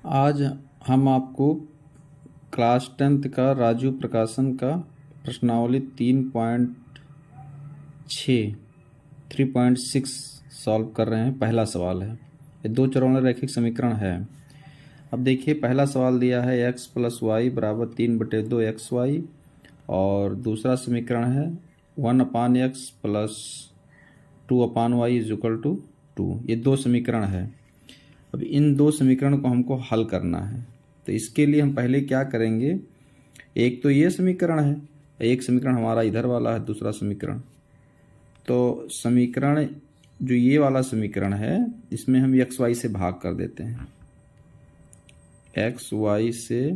आज हम आपको क्लास 10th का राजू प्रकाशन का प्रश्नावली 3.6 सॉल्व कर रहे हैं। पहला सवाल है, ये दो चरों रैखिक समीकरण है। अब देखिए, पहला सवाल दिया है x प्लस वाई बराबर 3/2 XY और दूसरा समीकरण है 1/x plus 2/y is equal to 2। ये दो समीकरण है। अब इन दो समीकरण को हमको हल करना है, तो इसके लिए हम पहले क्या करेंगे, एक तो ये समीकरण है, एक समीकरण हमारा इधर वाला है, दूसरा समीकरण। तो समीकरण जो ये वाला समीकरण है, इसमें हम एक्स वाई से भाग कर देते हैं। एक्स वाई से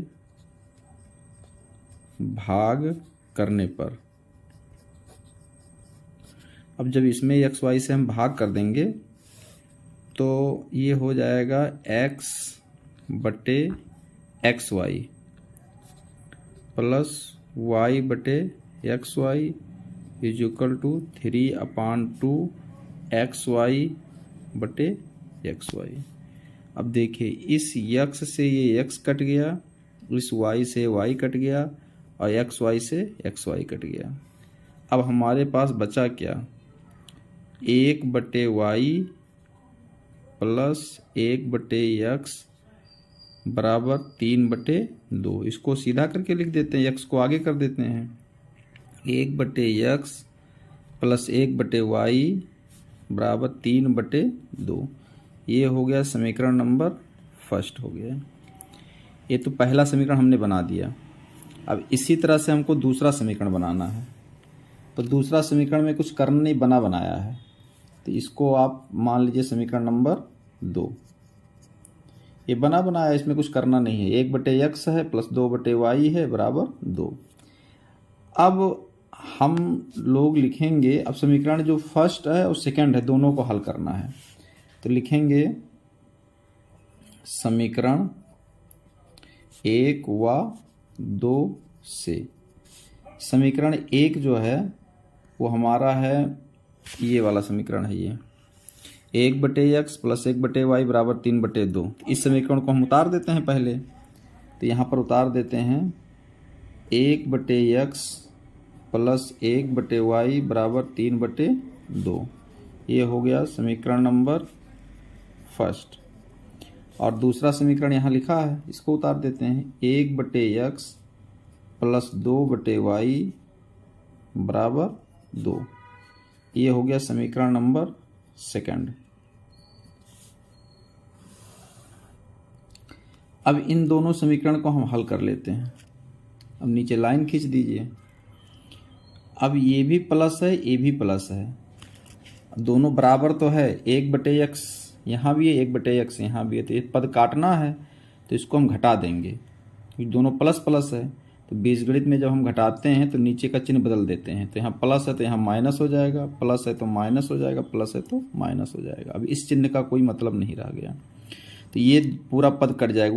भाग करने पर, अब जब इसमें एक्स वाई से हम भाग कर देंगे तो ये हो जाएगा x बटे एक्स वाई प्लस y बटे X Y is equal to 3/2 XY बटे एक्स वाई। अब देखिए, इस x से ये x कट गया, इस y से y कट गया और एक्स वाई से एक्स वाई कट गया। अब हमारे पास बचा क्या, 1/y प्लस 1/x बराबर 3/2। इसको सीधा करके लिख देते हैं, x को आगे कर देते हैं। 1/x प्लस 1/y बराबर 3/2। ये हो गया समीकरण नंबर फर्स्ट हो गया। ये तो पहला समीकरण हमने बना दिया। अब इसी तरह से हमको दूसरा समीकरण बनाना है। तो दूसरा समीकरण में कुछ करना नहीं, बनाया है, तो इसको आप मान लीजिए समीकरण नंबर 2। ये बनाया, इसमें कुछ करना नहीं है। 1/x है प्लस 2/y है बराबर 2। अब हम लोग लिखेंगे, अब समीकरण जो फर्स्ट है और सेकंड है दोनों को हल करना है, तो लिखेंगे समीकरण 1 व 2 से। समीकरण 1 जो है वो हमारा है ये वाला समीकरण है, ये 1/x प्लस 1/y बराबर 3/2। इस समीकरण को हम उतार देते हैं पहले, तो यहाँ पर उतार देते हैं 1/x प्लस 1/y बराबर 3/2। ये हो गया समीकरण नंबर फर्स्ट। और दूसरा समीकरण यहाँ लिखा है, इसको उतार देते हैं 1/x प्लस 2/y बराबर 2। ये हो गया समीकरण नंबर सेकंड। अब इन दोनों समीकरण को हम हल कर लेते हैं। अब नीचे लाइन खींच दीजिए। अब ये भी प्लस है, ये भी प्लस है, दोनों बराबर तो है। 1/x यहाँ भी है, 1/x यहाँ भी है, तो ये पद काटना है, तो इसको हम घटा देंगे क्योंकि दोनों प्लस प्लस है। तो बीजगणित में जब हम घटाते हैं तो नीचे का चिन्ह बदल देते हैं, तो यहाँ प्लस है तो यहाँ माइनस हो जाएगा, प्लस है तो माइनस हो जाएगा, प्लस है तो माइनस हो जाएगा। अब इस चिन्ह का कोई मतलब नहीं रह गया, तो ये पूरा पद कट जाएगा।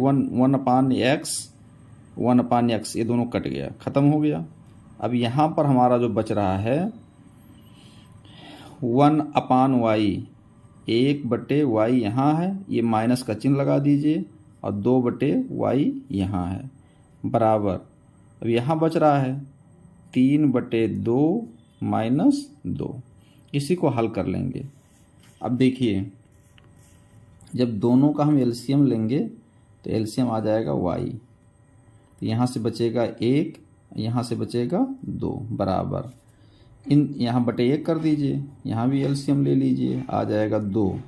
1/x ये दोनों कट गया, खत्म हो गया। अब यहाँ पर हमारा जो बच रहा है 1/y, 1/y यहाँ है, ये माइनस का चिन्ह लगा दीजिए, और 2/y यहाँ है बराबर। अब यहाँ बच रहा है 3/2 माइनस 2। इसी को हल कर लेंगे। अब देखिए, जब दोनों का हम एलसीएम लेंगे तो एलसीएम आ जाएगा y, यहाँ से बचेगा 1, यहाँ से बचेगा 2 बराबर। इन यहाँ बटे 1 कर दीजिए, यहाँ भी एलसीएम ले लीजिए, आ जाएगा 2,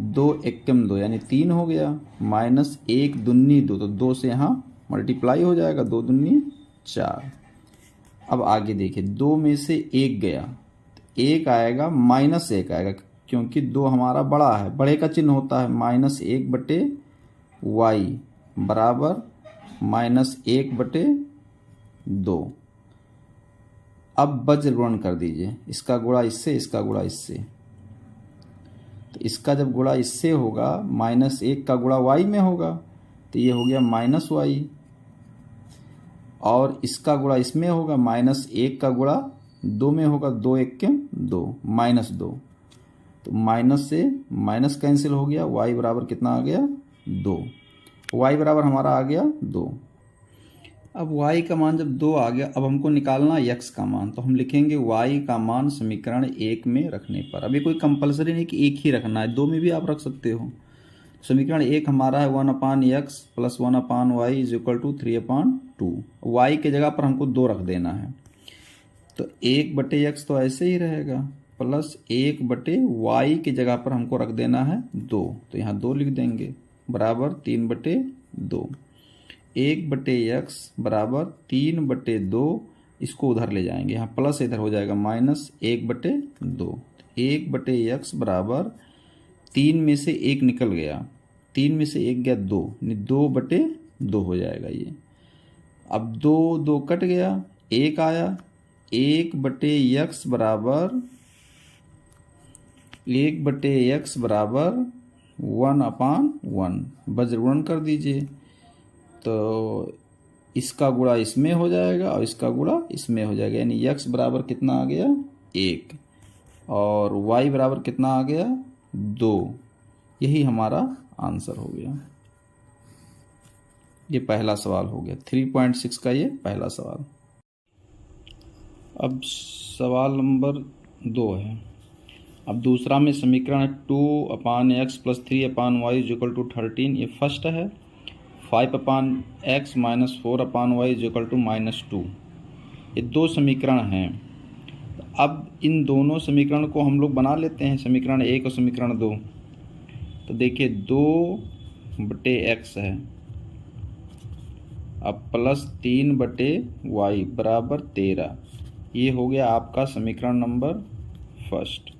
2 एकम 2 यानी 3 हो गया, माइनस 1 दूनी 2, तो 2 से यहाँ मल्टीप्लाई हो जाएगा, 2 दूनी 4। अब आगे देखिए, 2 में से 1 गया, तो 1 आएगा, माइनस 1 आएगा, क्योंकि 2 हमारा बड़ा है, बड़े का चिन्ह होता है -1/y बराबर -1/2। अब बज्र गुणन कर दीजिए, इसका गुणा इससे, इसका गुणा इससे। तो इसका जब गुणा इससे होगा, -1 का गुणा y में होगा, तो ये हो गया -y, और इसका गुणा इसमें होगा, -1 का गुणा 2 में होगा, 2 एकम 2 -2, तो माइनस से माइनस कैंसिल हो गया, y बराबर कितना आ गया 2। तो y बराबर हमारा आ गया 2। अब y का मान जब 2 आ गया, अब हमको निकालना x का मान, तो हम लिखेंगे y का मान समीकरण 1 में रखने पर। अभी कोई कंपलसरी नहीं कि एक ही रखना है, 2 में भी आप रख सकते हो। समीकरण 1 हमारा है 1/x plus 1/y is equal to 3/2। y के जगह पर हमको 2 रख देना है, तो 1/x तो ऐसे ही रहेगा, प्लस 1/y के जगह पर हमको रख देना है 2, तो यहाँ 2 लिख देंगे, बराबर 3/2। 1/x बराबर 3/2, इसको उधर ले जाएंगे, यहाँ प्लस इधर हो जाएगा माइनस 1/2। 1/x बराबर 3 में से 1 निकल गया, 3 में से 1 गया 2, 2/2 हो जाएगा ये। अब 2 कट गया, 1 आया, 1/x बराबर 1/1 वज्रगुणन कर दीजिए, तो इसका गुणा इसमें हो जाएगा और इसका गुणा इसमें हो जाएगा, यानी x बराबर कितना आ गया 1 और y बराबर कितना आ गया 2। यही हमारा आंसर हो गया। ये पहला सवाल हो गया, 3.6 का ये पहला सवाल। अब सवाल नंबर 2 है। अब दूसरा में समीकरण 2/x plus 3/y is equal to 13, ये फर्स्ट है। 5/x minus 4/y is equal to -2, ये 2 समीकरण हैं। अब इन दोनों समीकरण को हम लोग बना लेते हैं, समीकरण 1 और समीकरण 2। तो देखिए 2/x है, अब प्लस 3/y बराबर 13, ये हो गया आपका समीकरण नंबर फर्स्ट।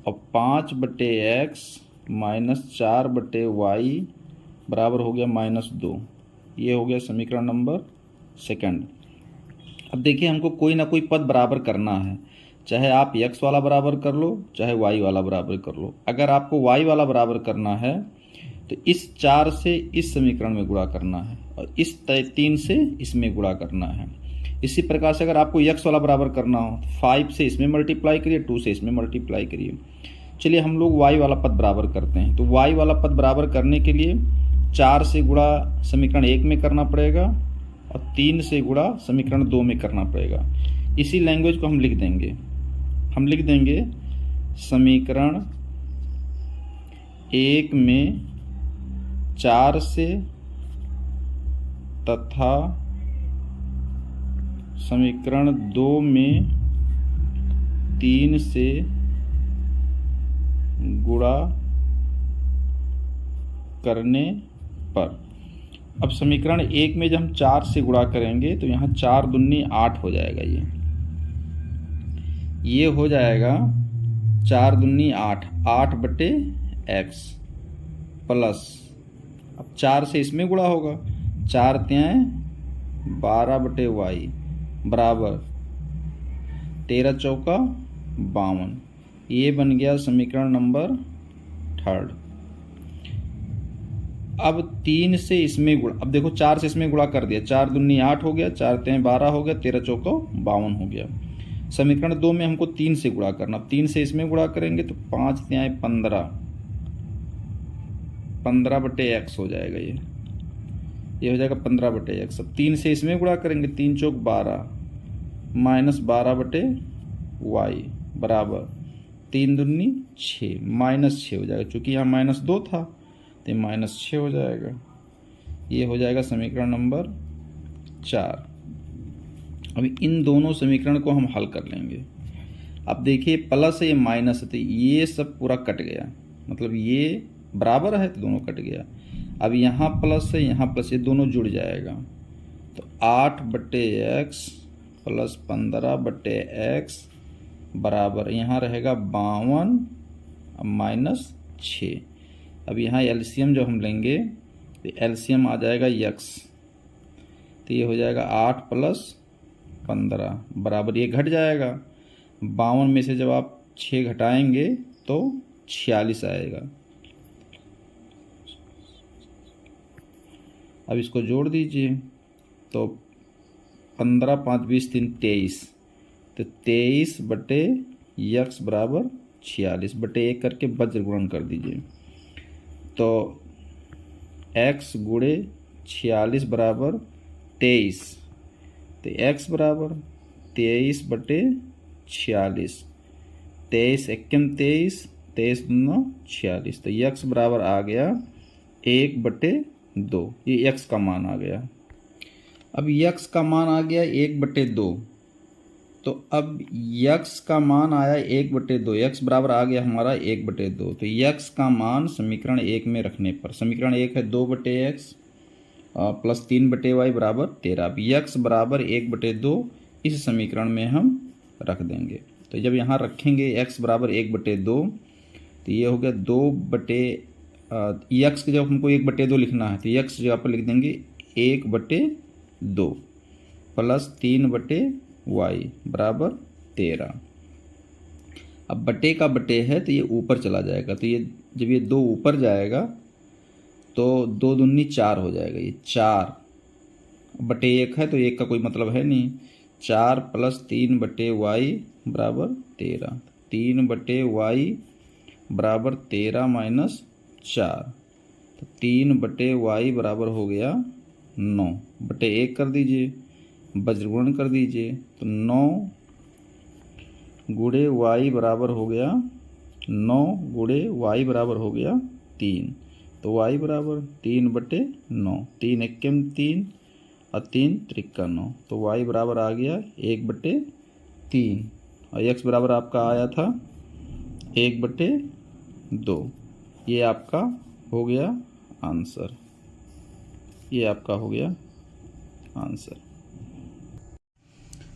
और 5/x माइनस 4/y बराबर हो गया -2, ये हो गया समीकरण नंबर सेकंड। अब देखिए हमको कोई ना कोई पद बराबर करना है, चाहे आप x वाला बराबर कर लो, चाहे y वाला बराबर कर लो। अगर आपको y वाला बराबर करना है तो इस 4 से इस समीकरण में गुणा करना है और इस 3 से इसमें गुणा करना है। इसी प्रकार से अगर आपको x वाला बराबर करना हो, 5 से इसमें मल्टीप्लाई करिए, 2 से इसमें मल्टीप्लाई करिए। चलिए हम लोग y वाला पद बराबर करते हैं। तो y वाला पद बराबर करने के लिए 4 से गुणा समीकरण 1 में करना पड़ेगा और 3 से गुणा समीकरण 2 में करना पड़ेगा। इसी लैंग्वेज को हम लिख देंगे, समीकरण 1 में 4 से तथा समीकरण 2 में 3 से गुणा करने पर। अब समीकरण 1 में जब हम 4 से गुणा करेंगे तो यहाँ 4 दूनी 8 हो जाएगा, ये हो जाएगा 4 दूनी 8, 8/x प्लस, अब 4 से इसमें गुणा होगा, 4 तियां 12/y बराबर 13 चौका 52, ये बन गया समीकरण नंबर थर्ड। अब 3 से इसमें गुणा, अब देखो 4 से इसमें गुणा कर दिया, 4 दूनी 8 हो गया, 4 तियां 12 हो गया, 13 चौका 52 हो गया। समीकरण 2 में हमको 3 से गुणा करना, 3 से इसमें गुणा करेंगे तो 5 तियां 15, 15/x हो जाएगा, ये हो जाएगा 15/x। अब 3 से इसमें गुणा करेंगे, 3 चौक 12 माइनस 12/y बराबर 3 दूनी 6, -6 हो जाएगा, चूंकि यहाँ -2 था तो -6 हो जाएगा, ये हो जाएगा समीकरण नंबर 4। अभी इन दोनों समीकरण को हम हल कर लेंगे। अब देखिए प्लस है, ये माइनस है, तो ये सब पूरा कट गया, मतलब ये बराबर है तो दोनों कट गया। अब यहाँ प्लस है, यहाँ प्लस, ये दोनों जुड़ जाएगा, तो 8/x प्लस 15/x बराबर यहाँ रहेगा 52 -6। अब यहाँ एलसीएम जो हम लेंगे तो एलसीएम आ जाएगा x, तो ये हो जाएगा 8 + 15 बराबर, ये घट जाएगा 52 में से जब आप 6 घटाएंगे तो 46 आएगा। अब इसको जोड़ दीजिए, तो 15 5 20 3 23, तो 23/x बराबर 46/1 करके वज्र गुणन कर दीजिए। तो x गुणे 46 बराबर 23। तो x बराबर 23/46, 23 23 दूना 46। तो x बराबर आ गया 1/2। ये x का मान आ गया। अब x का मान आ गया 1/2। तो अब x का मान आया 1/2, x बराबर आ गया हमारा 1/2। तो x का मान समीकरण 1 में रखने पर, समीकरण 1 है 2/x प्लस 3/y बराबर 13। अब x बराबर 1/2 इस समीकरण में हम रख देंगे। तो जब यहाँ रखेंगे x बराबर 1/2, तो ये हो गया 2x के जब हमको 1/2 लिखना है तो x जगह पर लिख देंगे 1/2 प्लस 3/y बराबर 13। अब बटे का बटे है तो ये ऊपर चला जाएगा। तो ये जब ये 2 ऊपर जाएगा तो 2 दूनी 4 हो जाएगा। ये 4/1 है तो 1 का कोई मतलब है नहीं। 4 प्लस 3/y बराबर 13। 3/y बराबर 13 माइनस 4। तो 3/y बराबर हो गया 9/1 कर दीजिए, वज्रगुणन कर दीजिए। तो 9 गुणे y बराबर हो गया 9 गुणे y बराबर हो गया 3। तो y बराबर 3/9, 3 एकम 3 और 3 त्रिका 9। तो y बराबर आ गया 1/3 और x बराबर आपका आया था 1/2। ये आपका हो गया आंसर। ये आपका हो गया आंसर।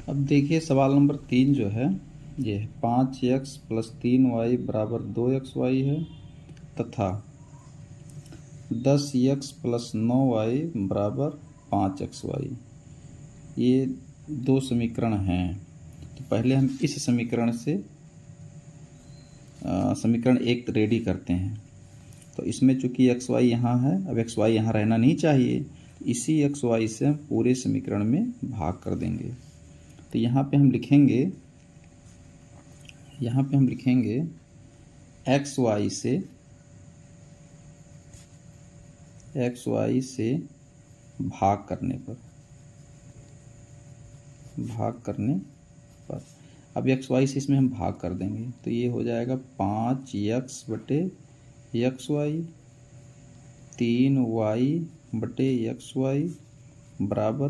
अब देखिए सवाल नंबर 3 जो है ये 5x प्लस 3y बराबर 2xy है तथा 10x प्लस 9y बराबर 5xy। ये दो समीकरण हैं। तो पहले हम इस समीकरण से समीकरण 1 रेडी करते हैं। तो इसमें चूंकि xy यहाँ है, अब xy यहाँ रहना नहीं चाहिए, इसी xy से हम पूरे समीकरण में भाग कर देंगे। तो यहाँ पे हम लिखेंगे xy से भाग करने पर अब xy से इसमें हम भाग कर देंगे। तो ये हो जाएगा 5x/xy, 3y/xy बराबर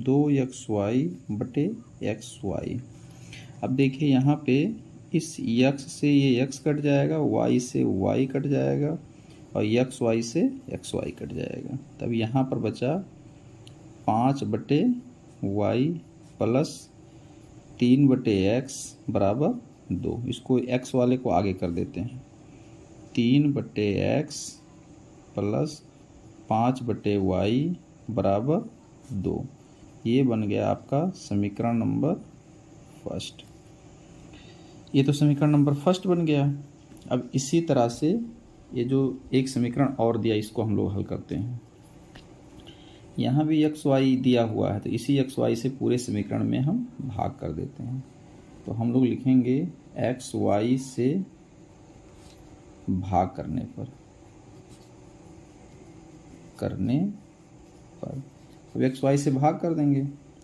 2xy/xy। अब देखिए यहाँ पे इस x से ये x कट जाएगा, y से y कट जाएगा और xy से xy कट जाएगा। तब यहाँ पर बचा 5/y प्लस 3/x बराबर 2। इसको x वाले को आगे कर देते हैं। 3/x प्लस 5/y बराबर 2। ये बन गया आपका समीकरण नंबर फर्स्ट। ये तो समीकरण नंबर फर्स्ट बन गया। अब इसी तरह से ये जो एक समीकरण और दिया इसको हम लोग हल करते हैं। यहाँ भी xy दिया हुआ है तो इसी xy से पूरे समीकरण में हम भाग कर देते हैं। तो हम लोग लिखेंगे xy से भाग करने पर अब xy से भाग कर देंगे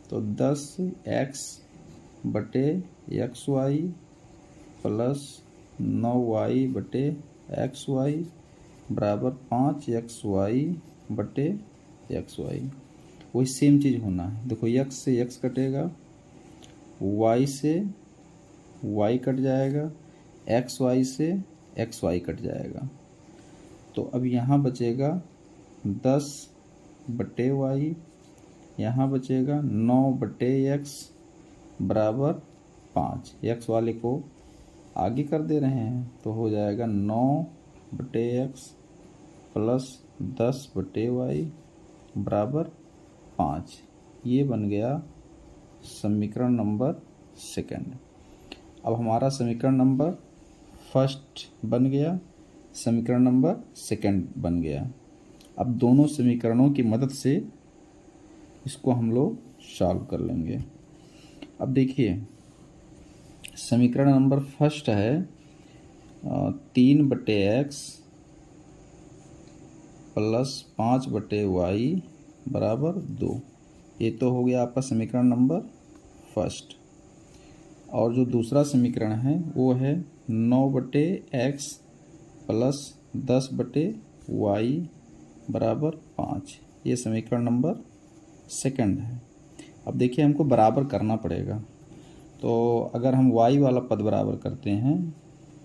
तो 10x/xy प्लस 9y/xy बराबर 5xy/xy। वही सेम चीज़ होना है। देखो x से x कटेगा, y से y कट जाएगा, xy से xy कट जाएगा। तो अब यहाँ बचेगा 10/y, यहाँ बचेगा 9/x बराबर 5। x वाले को आगे कर दे रहे हैं तो हो जाएगा 9/x प्लस 10/y बराबर 5। ये बन गया समीकरण नंबर सेकंड। अब हमारा समीकरण नंबर फर्स्ट बन गया, समीकरण नंबर सेकंड बन गया। अब दोनों समीकरणों की मदद से इसको हम लोग सॉल्व कर लेंगे। अब देखिए समीकरण नंबर फर्स्ट है 3/x प्लस 5/y बराबर 2। ये तो हो गया आपका समीकरण नंबर फर्स्ट। और जो दूसरा समीकरण है वो है 9/x प्लस 10/y बराबर 5। ये समीकरण नंबर सेकंड है। अब देखिए हमको बराबर करना पड़ेगा। तो अगर हम y वाला पद बराबर करते हैं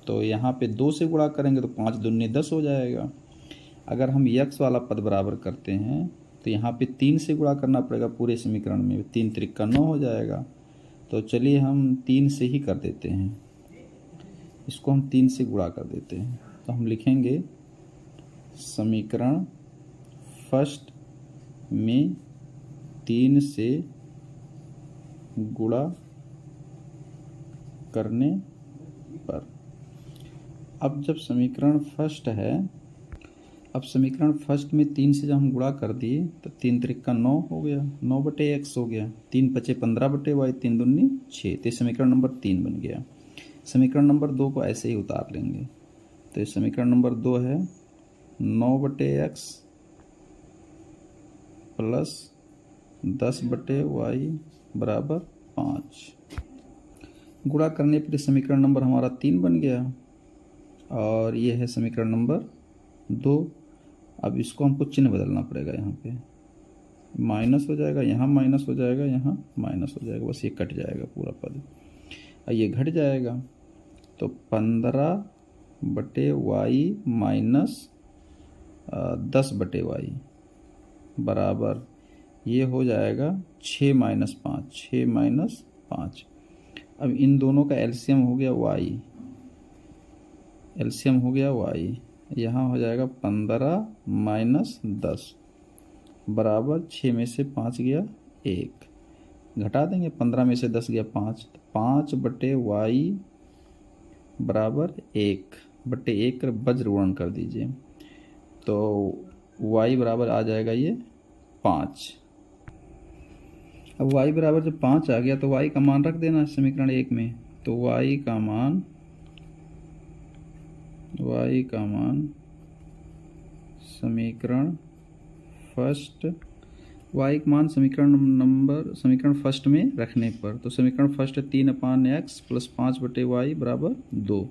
तो यहाँ पे 2 से गुणा करेंगे तो 5 दूनी 10 हो जाएगा। अगर हम x वाला पद बराबर करते हैं तो यहाँ पे 3 से गुणा करना पड़ेगा पूरे समीकरण में। 3 त्रिका 9 हो जाएगा। तो चलिए हम 3 से ही कर देते हैं, इसको हम 3 से गुणा कर देते हैं। तो हम लिखेंगे समीकरण फर्स्ट में 3 से गुणा करने पर। अब जब समीकरण फर्स्ट है, अब समीकरण फर्स्ट में 3 से जब हम गुणा कर दिए तो 3 त्रिका 9 हो गया, 9/x हो गया, 3 पचे 15/y, 3 दूनी 6। तो समीकरण नंबर 3 बन गया। समीकरण नंबर 2 को ऐसे ही उतार लेंगे। तो समीकरण नंबर 2 है 9/x प्लस 10/y बराबर 5। गुणा करने पर समीकरण नंबर हमारा 3 बन गया और ये है समीकरण नंबर 2। अब इसको हमको चिन्ह बदलना पड़ेगा। यहाँ पे माइनस हो जाएगा, यहाँ माइनस हो जाएगा, यहाँ माइनस हो जाएगा, बस ये कट जाएगा पूरा पद और ये घट जाएगा। तो 15/y माइनस 10/y बराबर ये हो जाएगा 6 माइनस 5, 6 माइनस 5। अब इन दोनों का एलसीएम हो गया y, एलसीएम हो गया y, यहाँ हो जाएगा 15 माइनस 10 बराबर 6 में से 5 गया 1, घटा देंगे 15 में से 10 गया 5, तो 5/y बराबर 1/1 कर वज्र गुणन कर दीजिए तो y बराबर आ जाएगा ये 5। अब y बराबर जब 5 आ गया तो y का मान रख देना समीकरण 1 में। तो y का मान समीकरण फर्स्ट, y का मान समीकरण फर्स्ट में रखने पर, तो समीकरण फर्स्ट है 3/x प्लस 5/y बराबर 2।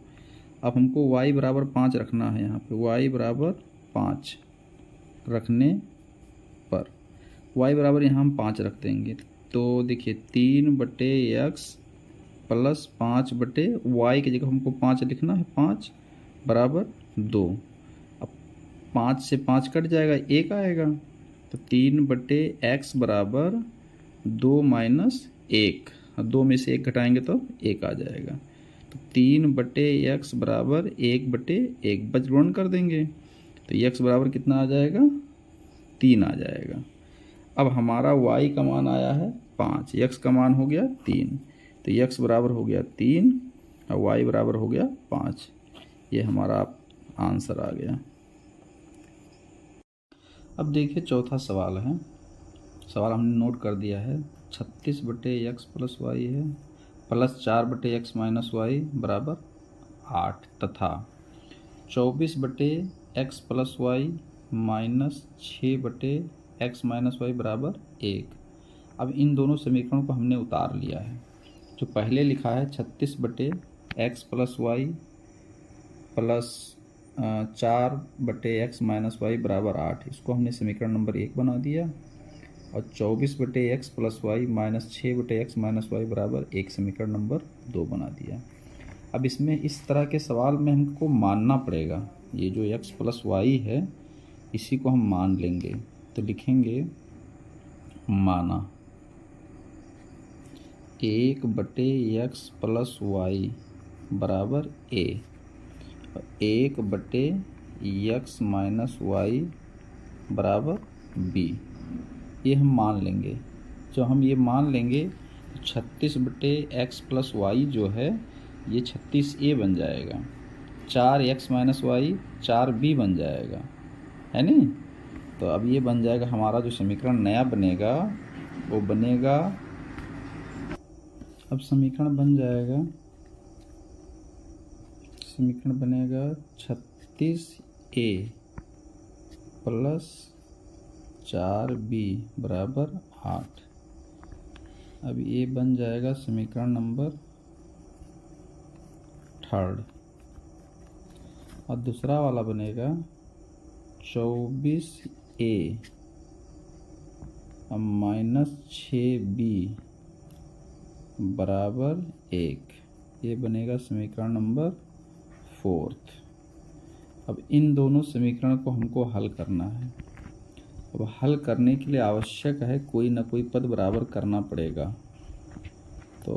अब हमको y बराबर 5 रखना है। यहाँ पे y बराबर 5 रखने पर y बराबर यहाँ हम 5 रख देंगे। तो देखिए 3/x प्लस 5/y की जगह हमको 5 लिखना है, 5 बराबर 2। अब 5 से 5 कट जाएगा, 1 आएगा। तो 3/x बराबर 2 माइनस 1, 2 में से 1 घटाएंगे तो 1 आ जाएगा। तो 3/x बराबर 1/1 वज्र गुणन कर देंगे तो x बराबर कितना आ जाएगा, 3 आ जाएगा। अब हमारा y का मान आया है 5, x का मान हो गया 3, तो x बराबर हो गया 3 और y बराबर हो गया 5। ये हमारा आंसर आ गया। अब देखिए चौथा सवाल है। सवाल हमने नोट कर दिया है। 36/x प्लस y है प्लस 4/x माइनस y बराबर 8 तथा 24/x plus y minus 6/x minus y बराबर 1। अब इन दोनों समीकरणों को हमने उतार लिया है। जो पहले लिखा है 36/x plus y plus 4/x minus y बराबर 8, इसको हमने समीकरण नंबर 1 बना दिया। और 24/x plus y minus 6/x minus y बराबर 1 समीकरण नंबर 2 बना दिया। अब इसमें इस तरह के सवाल में हमको मानना पड़ेगा, ये जो x प्लस y है इसी को हम मान लेंगे। तो लिखेंगे माना 1/x प्लस y बराबर a, 1/x माइनस y बराबर b, ये हम मान लेंगे। जो हम ये मान लेंगे तो 36/x प्लस y जो है ये 36a बन जाएगा, 4x माइनस y 4b बन जाएगा, है नहीं। तो अब ये बन जाएगा हमारा जो समीकरण नया बनेगा वो बनेगा, अब समीकरण बन जाएगा, समीकरण बनेगा 36a प्लस 4b बराबर 8। अब ये बन जाएगा समीकरण नंबर 3। और दूसरा वाला बनेगा 24a माइनस 6b बराबर 1। ये बनेगा समीकरण नंबर 4। अब इन दोनों समीकरण को हमको हल करना है। अब हल करने के लिए आवश्यक है कोई ना कोई पद बराबर करना पड़ेगा। तो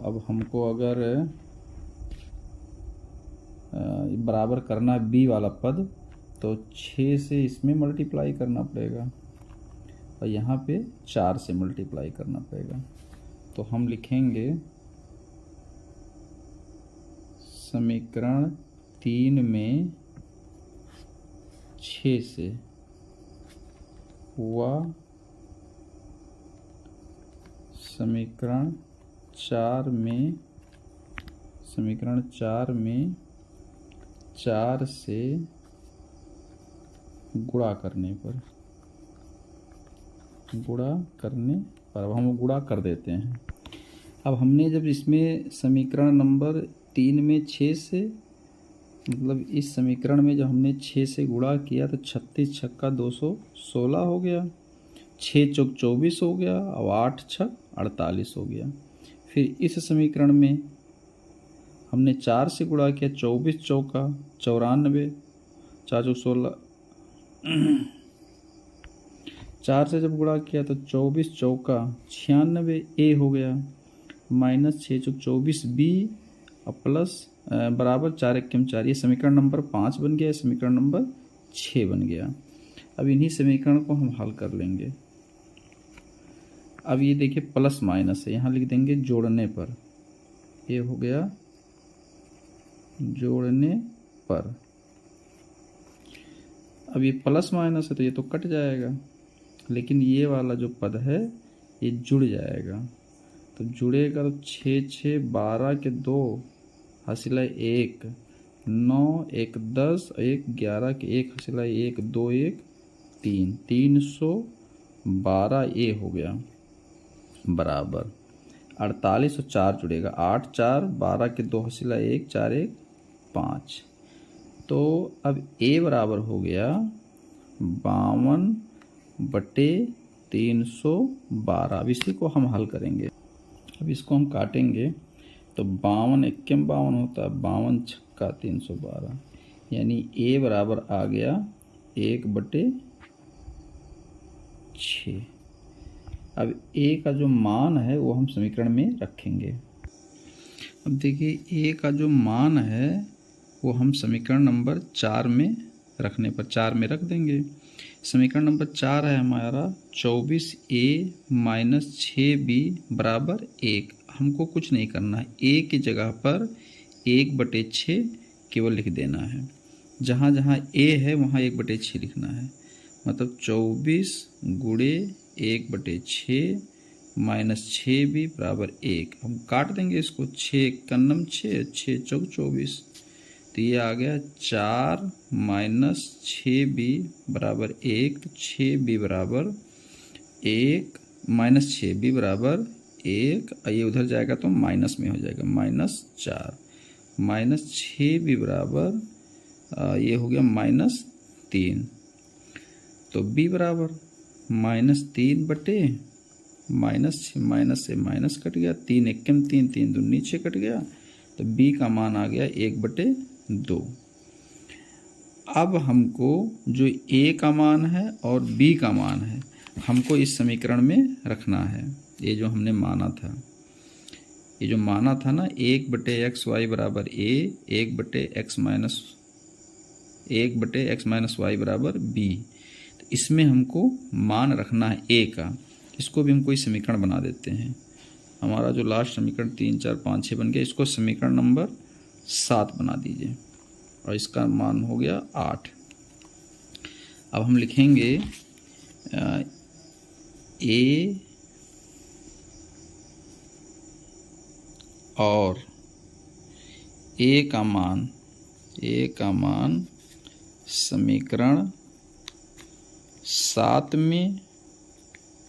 अब हमको अगर बराबर करना है b वाला पद, तो 6 से इसमें मल्टीप्लाई करना पड़ेगा और यहाँ पे 4 से मल्टीप्लाई करना पड़ेगा। तो हम लिखेंगे समीकरण 3 में 6 से व समीकरण 4 में 4 से गुणा करने पर अब हम गुणा कर देते हैं। अब हमने जब इसमें समीकरण नंबर 3 में 6 से, मतलब इस समीकरण में जब हमने 6 से गुणा किया तो 36 छक्का 216 हो गया, 6 चौक 24 हो गया और 8 छक 48 हो गया। फिर इस समीकरण में हमने 4 से गुणा किया, 24 चौका 94, 4 चौक 16, 4 से जब गुणा किया तो 24 चौका 96 ए हो गया, माइनस 6 चौक 24 बी और प्लस बराबर 4 एकम 4। ये समीकरण नंबर 5 बन गया, समीकरण नंबर 6 बन गया। अब इन्हीं समीकरण को हम हल कर लेंगे। अब ये देखिए प्लस माइनस है, यहाँ लिख देंगे जोड़ने पर। ये हो गया जोड़ने पर। अब ये प्लस माइनस है तो ये तो कट जाएगा, लेकिन ये वाला जो पद है ये जुड़ जाएगा। तो जुड़ेगा तो 6 6 12 के 2 हासिला 1, 9 1 10 1 11 के 1 हासिला 1 2 1 3, 312 ए हो गया बराबर 48 और 4 जुड़ेगा, 8 4 12 के 2 हासिला 1 4 1 5। तो अब ए बराबर हो गया 52/312। अब इसी को हम हल करेंगे। अब इसको हम काटेंगे तो 52 एकम 52 होता है, 52 छक्का 312, यानी ए बराबर आ गया 1/6। अब ए का जो मान है वो हम समीकरण में रखेंगे। अब देखिए ए का जो मान है वो हम समीकरण नंबर 4 में रखने पर 4 में रख देंगे। समीकरण नंबर 4 है हमारा 24a माइनस 6b बराबर 1। हमको कुछ नहीं करना है, a की जगह पर 1/6 केवल लिख देना है। जहाँ जहाँ a है वहाँ 1/6 लिखना है, मतलब 24 गुणे 1/6 माइनस 6b बराबर 1। हम काट देंगे इसको, 6 कन्नम 6 6 चौक 24, तो ये आ गया 4 माइनस 6b बराबर 1। तो 6b बराबर 1 माइनस 6b बराबर 1, ये उधर जाएगा तो माइनस में हो जाएगा, -4 माइनस 6b बराबर ये हो गया -3। तो b बराबर -3 बटे माइनस से माइनस कट गया, 3 एकम 3 3 दूनी नीचे कट गया, तो b का मान आ गया 1/2। अब हमको जो a का मान है और b का मान है हमको इस समीकरण में रखना है। ये जो हमने माना था, ये जो माना था ना 1/xy बराबर a, 1/x माइनस y बराबर b, तो इसमें हमको मान रखना है a का। इसको भी हम कोई समीकरण बना देते हैं। हमारा जो लास्ट समीकरण 3 4 5 6 बन गया, इसको समीकरण नंबर 7 बना दीजिए और इसका मान हो गया 8। अब हम लिखेंगे a और a का मान समीकरण 7 में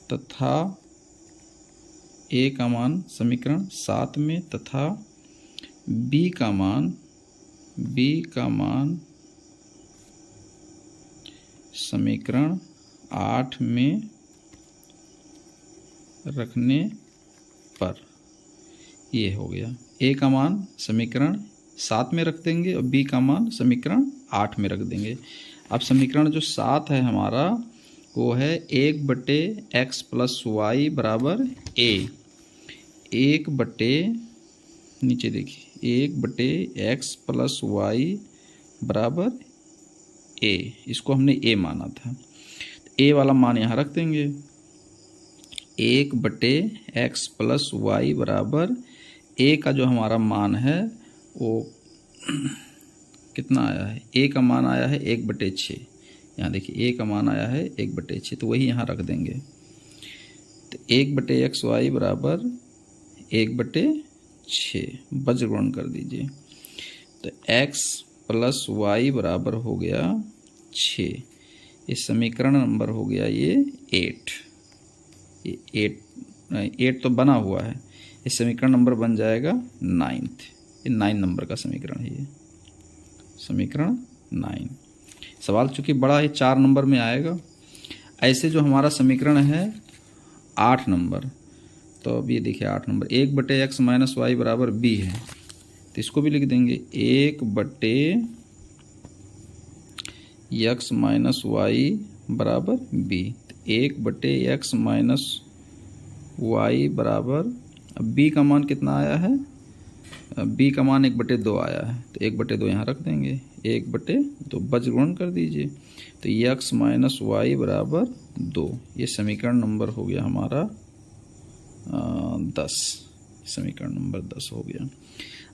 तथा a का मान समीकरण 7 में तथा b का मान समीकरण 8 में रखने पर, ये हो गया। a का मान समीकरण 7 में रख देंगे और b का मान समीकरण 8 में रख देंगे। अब समीकरण जो 7 है हमारा वो है 1/x + y बराबर a। 1/, नीचे देखिए, 1/x + y बराबर a, इसको हमने a माना था। a वाला मान यहाँ रख देंगे। 1/x + y बराबर a का जो हमारा मान है वो कितना आया है? a का मान आया है 1/6। यहाँ देखिए a का मान आया है 1/6, तो वही यहाँ रख देंगे। तो 1/xy बराबर 1/6, वज्रगुणन कर दीजिए। तो x + y बराबर हो गया 6। ये समीकरण नंबर हो गया ये 8। ये 8 तो बना हुआ है, इस समीकरण नंबर बन जाएगा 9th। ये 9 नंबर का समीकरण है, ये समीकरण 9। सवाल चूंकि बड़ा है 4 नंबर में आएगा। ऐसे जो हमारा समीकरण है 8 नंबर, तो अब ये देखिए 8 नंबर 1/x - y बराबर b है, तो इसको भी लिख देंगे 1/x - y बराबर b। 1/x - y बराबर, अब b का मान कितना आया है? b का मान 1/2 आया है, तो 1/2 यहाँ रख देंगे। 1/2 वज्रगुणन कर दीजिए, तो x - y बराबर 2। ये समीकरण नंबर हो गया हमारा 10। समीकरण नंबर 10 हो गया।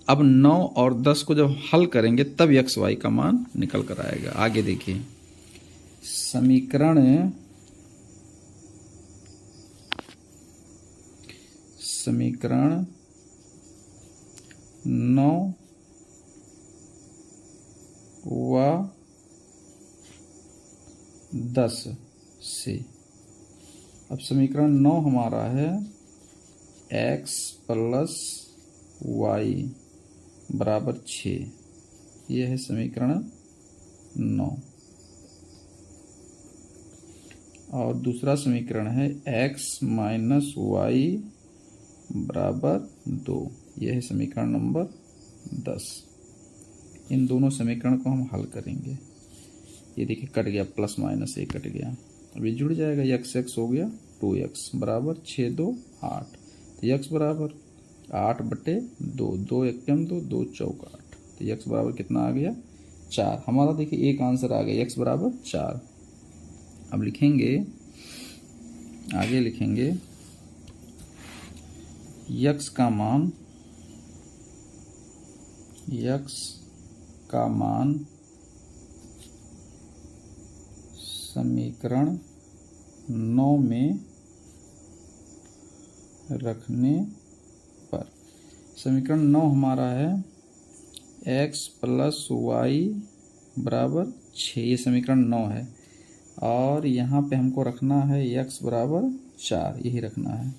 अब 9 और 10 को जब हल करेंगे तब x y का मान निकल कर आएगा। आगे देखिए, समीकरण 9 व 10 से, अब समीकरण 9 हमारा है x + y बराबर 6। ये है समीकरण 9। और दूसरा समीकरण है x - y बराबर 2। यह है समीकरण नंबर 10। इन दोनों समीकरण को हम हल करेंगे। ये देखिए कट गया, +- 1 कट गया, अभी जुड़ जाएगा। x हो गया 2x बराबर 6 2 8, तो x बराबर 8/2, 2 एकम 2, 2 चौक 8, तो x बराबर कितना आ गया? 4। हमारा देखिए एक आंसर आ गया, x बराबर 4। अब लिखेंगे, आगे लिखेंगे x का मान समीकरण 9 में रखने पर। समीकरण 9 हमारा है x + y बराबर 6। ये समीकरण 9 है, और यहाँ पे हमको रखना है x बराबर 4, यही रखना है।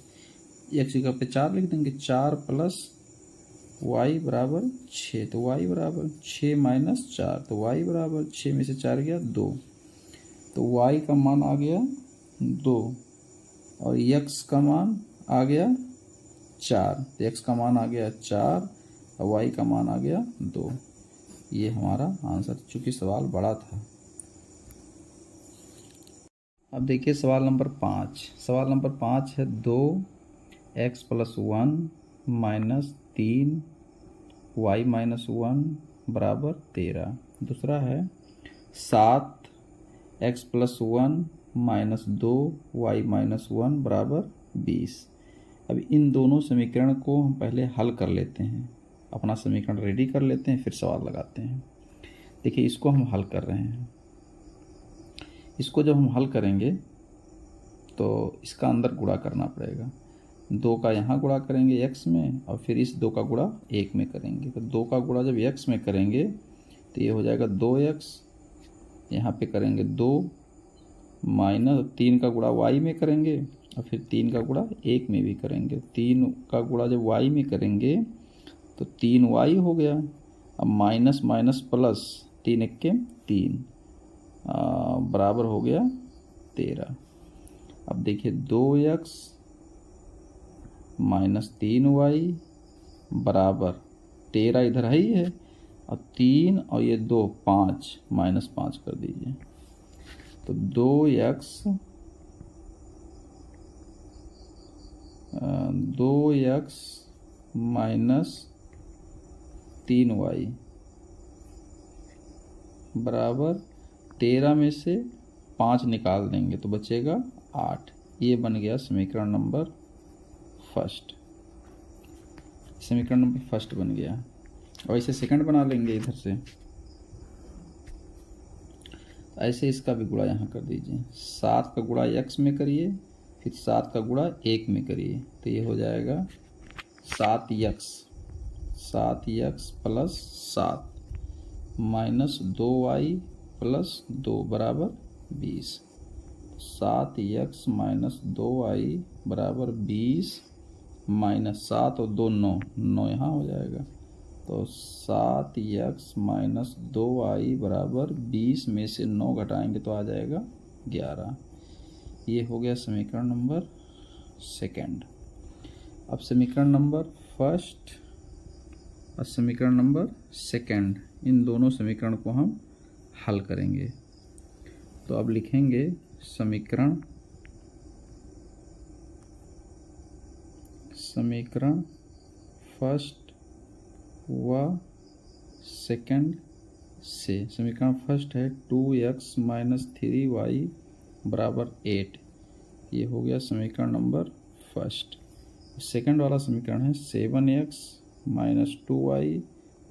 x की जगह पे 4 लिख देंगे, 4 + y बराबर 6, तो y बराबर 6 - 4, तो y बराबर 6 में से 4 गया 2, तो y का मान आ गया 2, और x का मान आ गया 4, तो x का मान आ गया 4 और y का मान आ गया 2। ये हमारा आंसर, चूंकि सवाल बड़ा था। अब देखिए सवाल नंबर 5। सवाल नंबर 5 है 2x + 1 - 3 y - 1 बराबर 13। दूसरा है 7x + 1 - 2 y - 1 बराबर 20। अब इन दोनों समीकरण को हम पहले हल कर लेते हैं, अपना समीकरण रेडी कर लेते हैं, फिर सवाल लगाते हैं। देखिए इसको हम हल कर रहे हैं। इसको जब हम हल करेंगे तो इसका अंदर गुणा करना पड़ेगा। 2 का यहाँ गुणा करेंगे x में, और फिर इस 2 का गुणा 1 में करेंगे। तो 2 का गुणा जब x में करेंगे तो ये हो जाएगा 2x, यहाँ पे करेंगे 2 माइनस 3 का गुणा y में करेंगे और फिर 3 का गुणा 1 में भी करेंगे। 3 का गुणा जब y में करेंगे तो 3y हो गया। अब माइनस माइनस प्लस 3 एक्के 3 बराबर हो गया 13। अब देखिए 2x माइनस 3y बराबर 13 इधर है ही है और 3 और ये 2 5 माइनस 5 कर दीजिए तो 2x माइनस 3y बराबर 13 में से 5 निकाल देंगे तो बचेगा 8। ये बन गया समीकरण नंबर फर्स्ट। समीकरण नंबर फर्स्ट बन गया। और इसे सेकंड बना लेंगे इधर से। ऐसे इसका भी गुणा यहाँ कर दीजिए। 7 का गुणा x में करिए फिर 7 का गुणा 1 में करिए तो ये हो जाएगा 7x plus 7 minus 2y plus 2 बराबर 20। 7x माइनस 2y बराबर 20 माइनस 7 और 2 9 यहाँ हो जाएगा तो 7x माइनस 2y बराबर 20 में से 9 घटाएंगे तो आ जाएगा 11। ये हो गया समीकरण नंबर सेकंड। अब समीकरण नंबर फर्स्ट और समीकरण नंबर सेकंड इन दोनों समीकरण को हम हल करेंगे। तो अब लिखेंगे समीकरण फर्स्ट व सेकंड से। समीकरण फर्स्ट है 2x माइनस 3y बराबर 8। ये हो गया समीकरण नंबर फर्स्ट। सेकंड वाला समीकरण है 7x माइनस 2y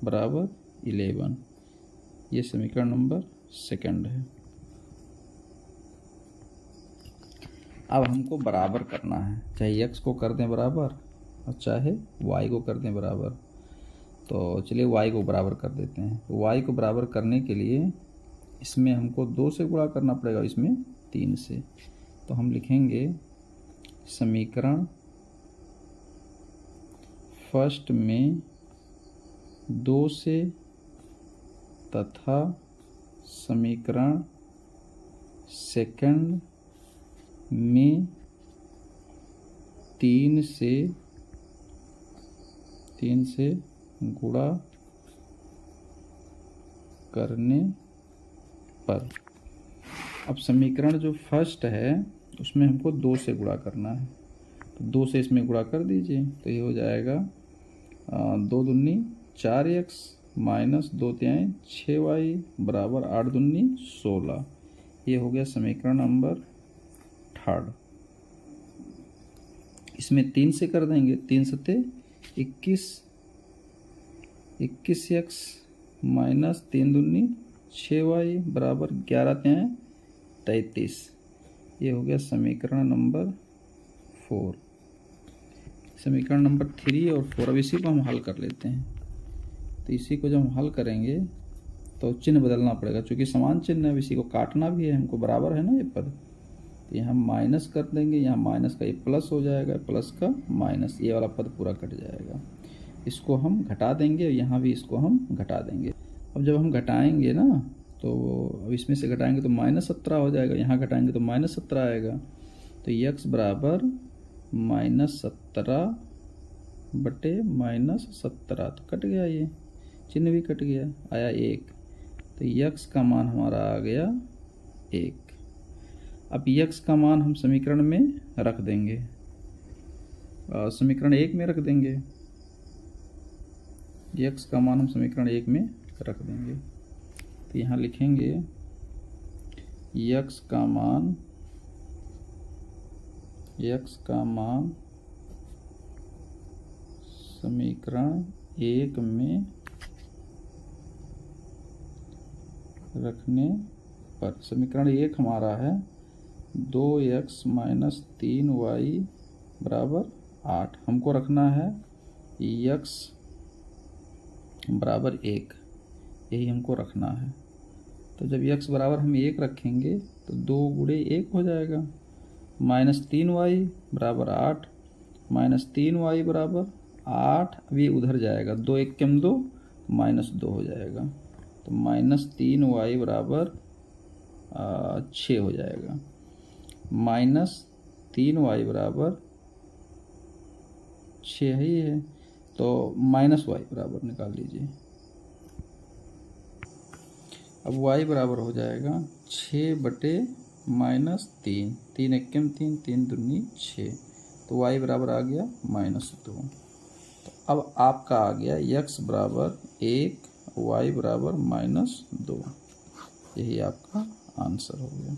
बराबर 11। ये समीकरण नंबर सेकंड है। अब हमको बराबर करना है, चाहे x को कर दें बराबर और चाहे y को कर दें बराबर। तो चलिए y को बराबर कर देते हैं। तो y को बराबर करने के लिए इसमें हमको 2 से गुणा करना पड़ेगा, इसमें 3 से। तो हम लिखेंगे समीकरण फर्स्ट में 2 से तथा समीकरण सेकंड में 3 से गुणा करने पर। अब समीकरण जो फर्स्ट है उसमें हमको 2 से गुणा करना है तो 2 से इसमें गुणा कर दीजिए तो ये हो जाएगा 2 दूनी 4x माइनस 2 तिहाई 6y बराबर 8 दूनी 16। ये हो गया समीकरण नंबर थर्ड। इसमें 3 से कर देंगे, 3 सत्ते 21x माइनस 3 दूनी 6y बराबर 11 तिहाई 33। ये हो गया समीकरण नंबर 4। समीकरण नंबर 3 और 4 अब इसी को हम हल कर लेते हैं। तो इसी को जब हम हल करेंगे तो चिन्ह बदलना पड़ेगा, क्योंकि समान चिन्ह है, इसी को काटना भी है हमको, बराबर है ना ये पद। तो यहाँ माइनस कर देंगे, यहाँ माइनस का ये प्लस हो जाएगा, प्लस का माइनस, ये वाला पद पूरा कट जाएगा। इसको हम घटा देंगे और यहाँ भी इसको हम घटा देंगे। अब जब हम घटाएंगे ना तो अब इसमें से घटाएंगे तो -17 हो जाएगा, यहाँ घटाएंगे तो -17 आएगा। तो x बराबर -17 बटे -17 तो कट गया, ये चिन्ह भी कट गया, आया 1। तो x का मान हमारा आ गया 1। अब x का मान हम समीकरण में रख देंगे, समीकरण 1 में रख देंगे। x का मान हम समीकरण 1 में रख देंगे। तो यहाँ लिखेंगे x का मान समीकरण 1 में रखने पर। समीकरण 1 हमारा है 2x माइनस 3y बराबर 8। हमको रखना है x बराबर 1, यही हमको रखना है। तो जब x बराबर हम 1 रखेंगे तो 2 गुणे 1 हो जाएगा। -3y बराबर 8, -3y बराबर 8, अभी उधर जाएगा, 2 1 कम 2, -2 हो जाएगा। तो -3y बराबर 6 हो जाएगा। -3y बराबर 6 ही है, तो -y बराबर निकाल लीजिए। अब y बराबर हो जाएगा 6/-3, 3 1 3, 3 दूनी 6, तो y बराबर आ गया -2। तो अब आपका आ गया x बराबर 1, y बराबर -2। यही आपका आंसर हो गया।